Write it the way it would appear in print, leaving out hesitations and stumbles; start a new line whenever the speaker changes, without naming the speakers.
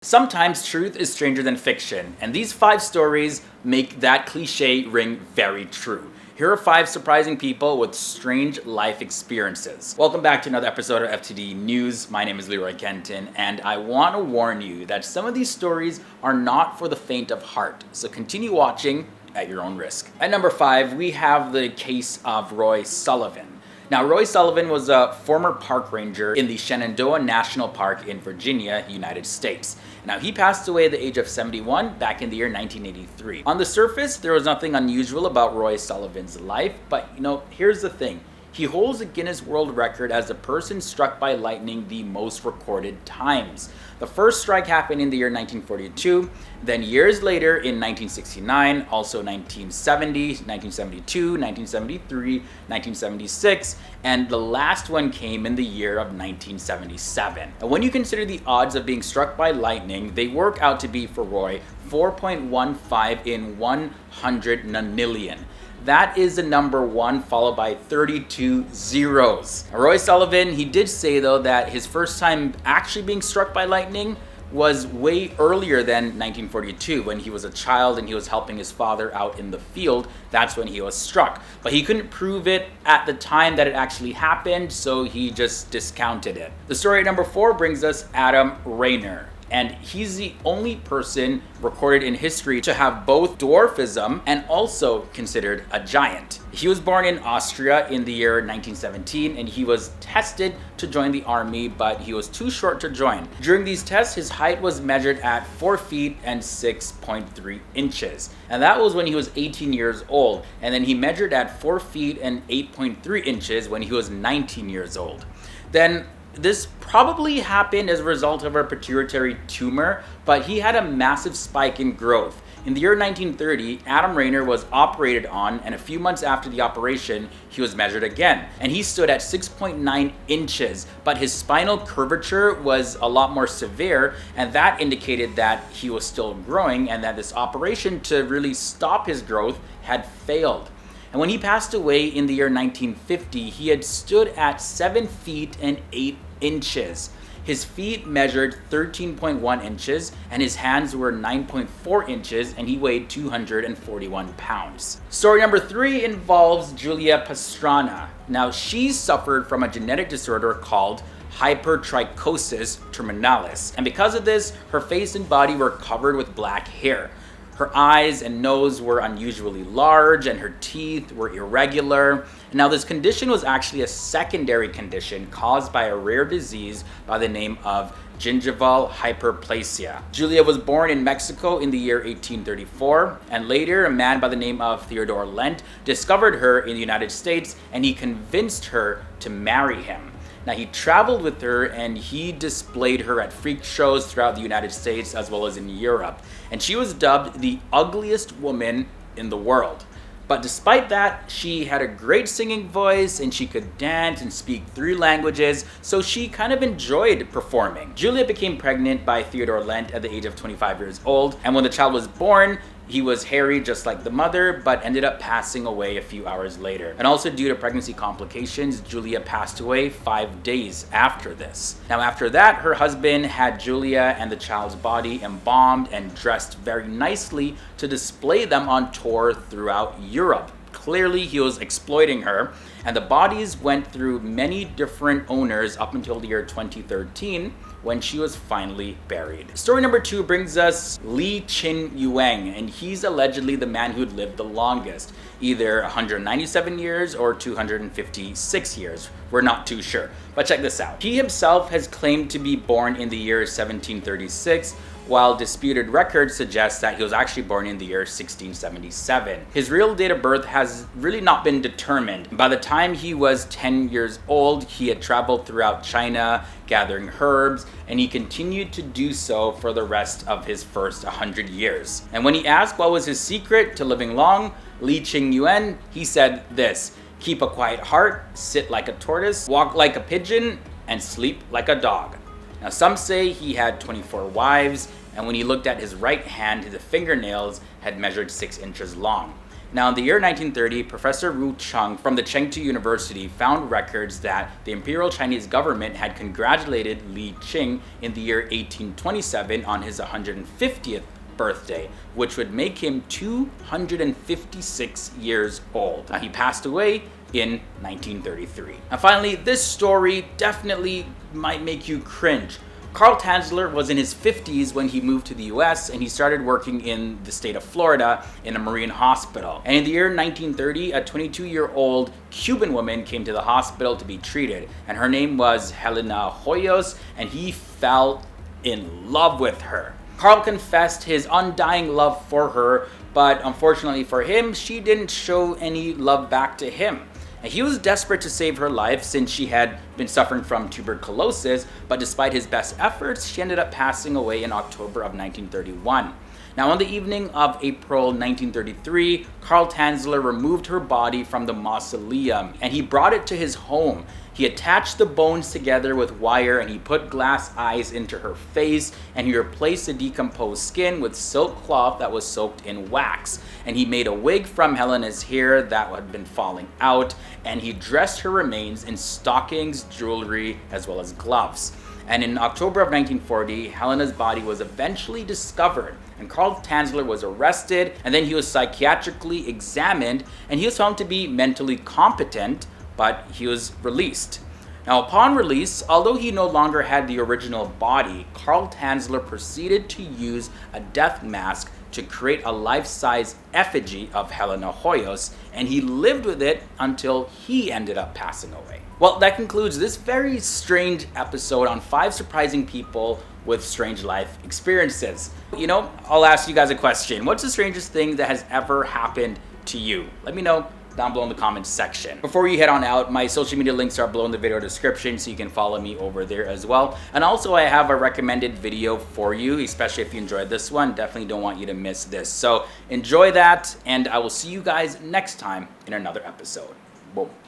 Sometimes truth is stranger than fiction, and these 5 stories make that cliche ring very true. Here are 5 surprising people with strange life experiences. Welcome back to another episode of FTD News. My name is LEROY Kenton, and I want to warn you that some of these stories are not for the faint of heart, so continue watching at your own risk. At number 5, we have the case of Roy Sullivan. Now, Roy Sullivan was a former park ranger in the Shenandoah National Park in Virginia, United States. Now, he passed away at the age of 71 back in the year 1983. On the surface, there was nothing unusual about Roy Sullivan's life, but here's the thing. He holds a Guinness World Record as the person struck by lightning the most recorded times. The first strike happened in the year 1942, then years later in 1969, also 1970, 1972, 1973, 1976, and the last one came in the year of 1977. And when you consider the odds of being struck by lightning, they work out to be for Roy 4.15 in 100 nonillion. That is the number 1 followed by 32 zeros. Roy Sullivan, he did say though that his first time actually being struck by lightning was way earlier than 1942 when he was a child and he was helping his father out in the field. That's when he was struck. But he couldn't prove it at the time that it actually happened, so he just discounted it. The story at number 4 brings us Adam Rayner. And he's the only person recorded in history to have both dwarfism and also considered a giant. He was born in Austria in the year 1917, and he was tested to join the army, but he was too short to join. During these tests, his height was measured at 4 feet and 6.3 inches. And that was when he was 18 years old. And then he measured at 4 feet and 8.3 inches when he was 19 years old. Then this probably happened as a result of a pituitary tumor, but he had a massive spike in growth. In the year 1930, Adam Rayner was operated on, and a few months after the operation, he was measured again. And he stood at 6.9 inches, but his spinal curvature was a lot more severe, and that indicated that he was still growing and that this operation to really stop his growth had failed. And when he passed away in the year 1950, he had stood at 7 feet and 8 inches. His feet measured 13.1 inches, and his hands were 9.4 inches, and he weighed 241 pounds. Story number 3 involves Julia Pastrana. Now, she suffered from a genetic disorder called hypertrichosis terminalis, and because of this, her face and body were covered with black hair. Her eyes and nose were unusually large, and her teeth were irregular. Now, this condition was actually a secondary condition caused by a rare disease by the name of gingival hyperplasia. Julia was born in Mexico in the year 1834, and later a man by the name of Theodore Lent discovered her in the United States, and he convinced her to marry him. Now, he traveled with her and he displayed her at freak shows throughout the United States as well as in Europe. And she was dubbed the ugliest woman in the world. But despite that, she had a great singing voice and she could dance and speak 3 languages, so she kind of enjoyed performing. Julia became pregnant by Theodore Lent at the age of 25 years old, and when the child was born, he was hairy just like the mother, but ended up passing away a few hours later. And also due to pregnancy complications, Julia passed away 5 days after this. Now, after that, her husband had Julia and the child's body embalmed and dressed very nicely to display them on tour throughout Europe. Clearly, he was exploiting her, and the bodies went through many different owners up until the year 2013, when she was finally buried. Story number 2 brings us Ching-Yuen, and he's allegedly the man who'd lived the longest, either 197 years or 256 years. We're not too sure, but check this out. He himself has claimed to be born in the year 1736, while disputed records suggest that he was actually born in the year 1677. His real date of birth has really not been determined. By the time he was 10 years old, he had traveled throughout China, gathering herbs, and he continued to do so for the rest of his first 100 years. And when he asked what was his secret to living long, Ching-Yuen, he said this: keep a quiet heart, sit like a tortoise, walk like a pigeon, and sleep like a dog. Now, some say he had 24 wives, and when he looked at his right hand, the fingernails had measured 6 inches long. Now, in the year 1930, Professor Wu Cheng from the Chengdu University found records that the Imperial Chinese government had congratulated Li Qing in the year 1827 on his 150th birthday, which would make him 256 years old. Now, he passed away in 1933. And finally, this story definitely might make you cringe. Carl Tanzler was in his 50s when he moved to the US, and he started working in the state of Florida in a marine hospital. And in the year 1930, a 22-year-old Cuban woman came to the hospital to be treated, and her name was Helena Hoyos, and he fell in love with her. Carl confessed his undying love for her, but unfortunately for him, she didn't show any love back to him. And he was desperate to save her life since she had been suffering from tuberculosis, but despite his best efforts, she ended up passing away in October of 1931. Now, on the evening of April 1933, Carl Tanzler removed her body from the mausoleum and he brought it to his home. He attached the bones together with wire and he put glass eyes into her face, and he replaced the decomposed skin with silk cloth that was soaked in wax. And he made a wig from Helena's hair that had been falling out, and he dressed her remains in stockings, jewelry, as well as gloves. And in October of 1940, Helena's body was eventually discovered, and Carl Tanzler was arrested, and then he was psychiatrically examined, and he was found to be mentally competent, but he was released. Now, upon release, although he no longer had the original body, Carl Tanzler proceeded to use a death mask to create a life-size effigy of Helena Hoyos, and he lived with it until he ended up passing away. Well, that concludes this very strange episode on 5 surprising people with strange life experiences. You know, I'll ask you guys a question. What's the strangest thing that has ever happened to you? Let me know down below in the comments section. Before you head on out, my social media links are below in the video description, so you can follow me over there as well. And also, I have a recommended video for you, especially if you enjoyed this one. Definitely don't want you to miss this. So enjoy that, and I will see you guys next time in another episode. Boom.